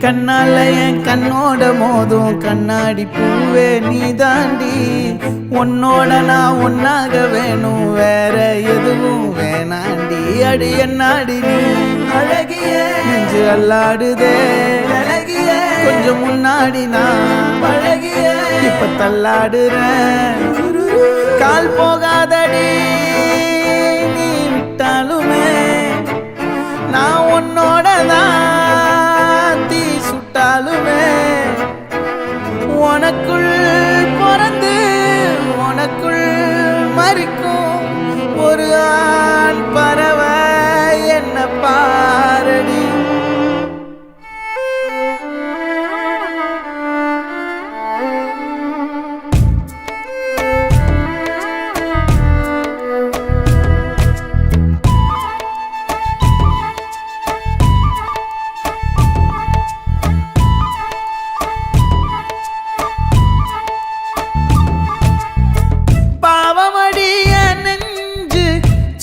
கண்ணால என் கண்ணோட மோதும் கண்ணாடி பூவே நீ தாண்டி. உன்னோட நான் ஒன்னாக வேணும், வேற எதுவும் வேணாண்டி. அடி என்னாடி நீ அழகிய நெஞ்சு அல்லாடுதே அழகிய. கொஞ்சம் முன்னாடி நான் பழகிய இப்ப தள்ளாடுறேன். கால் போகாதடி நீ விட்டாலுமே, நான் உன்னோட தான் தீ சுட்டாலுமே. உனக்குள் பிறந்து உனக்குள் மறிக்கும் ஒரு ஆண் பறவை என்ன பாரடி.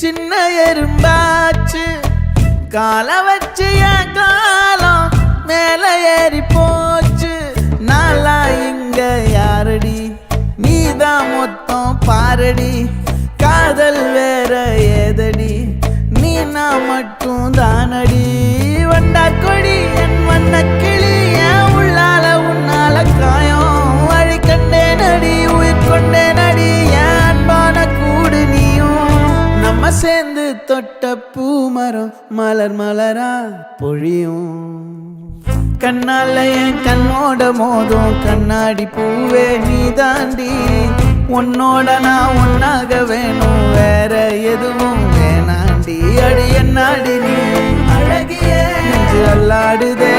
சின்ன எறும்பாச்சு கால வச்சு என் காலம் மேல ஏறி போச்சு. நாளா இங்க யாரடி நீதான் மொத்தம் பாரடி. காதல் வேற ஏதடி நீ நான் மட்டும் தானடி. வண்டா கொடி என் வண்ண கிளி என் உள்ளால உன்னால காயம் வழி கண்டே நடி உயிர் கொண்டே நடி. என் அன்பான கூடு நீயும் நம்ம சேர்ந்து தொட்ட பூமரம் மலர் மலரா பொழியும். கண்ணால என் கண்ணோட மோதும் கண்ணாடி பூவே நீ தாண்டி. உன்னோட நான் ஒன்னாக வேணும், வேற எதுவும் வேணாண்டி. அடி என்னாடி நீ அழகிய நெஞ்சு அல்லாடுதே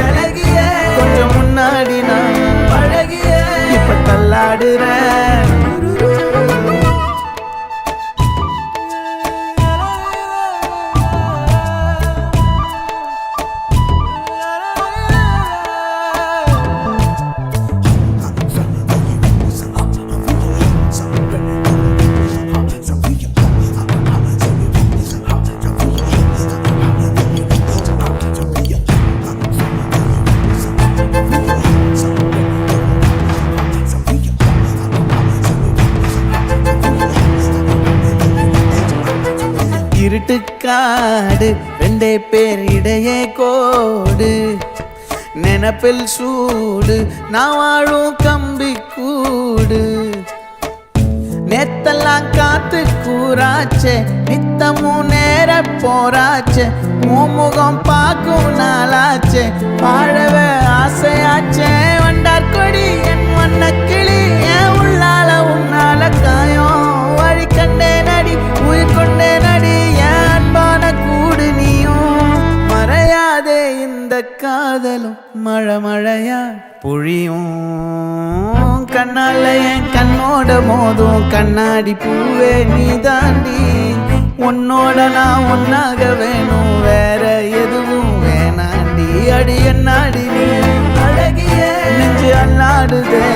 அழகிய. கொஞ்சம் முன்னாடி நான் பழகிய இப்ப தள்ளாடுறேன். இருட்டுக்காடு ரெண்டே பேர் இடையே கோடு. நினப்பில் சூடு நான் வாழும் கம்பி கூடு. நேத்தெல்லாம் காத்து கூறாச்சே நித்தமும் நேர போராச்சே. முகம் பார்க்கும் நாளாச்சே வாழவே ஆசையாச்சே. வண்டார் கொடி என் வண்ண கிளி என் உள்ளால உன்னால காயம் வழி கண்டே நடி உயிர் கொண்டே நடி. என் அன்பான கூடு நீயும் மறையாதே இந்த காதலும் மழை மழையா பொழியும். கண்ணால என் கண்ணோட மோதும் கண்ணாடி பூவே நீ தாண்டி. உன்னோட நான் ஒன்னாக வேணும், வேற எதுவும் வேணாண்டி. அடி என்னாடி நீ அழகிய நெஞ்சு அல்லாடுதே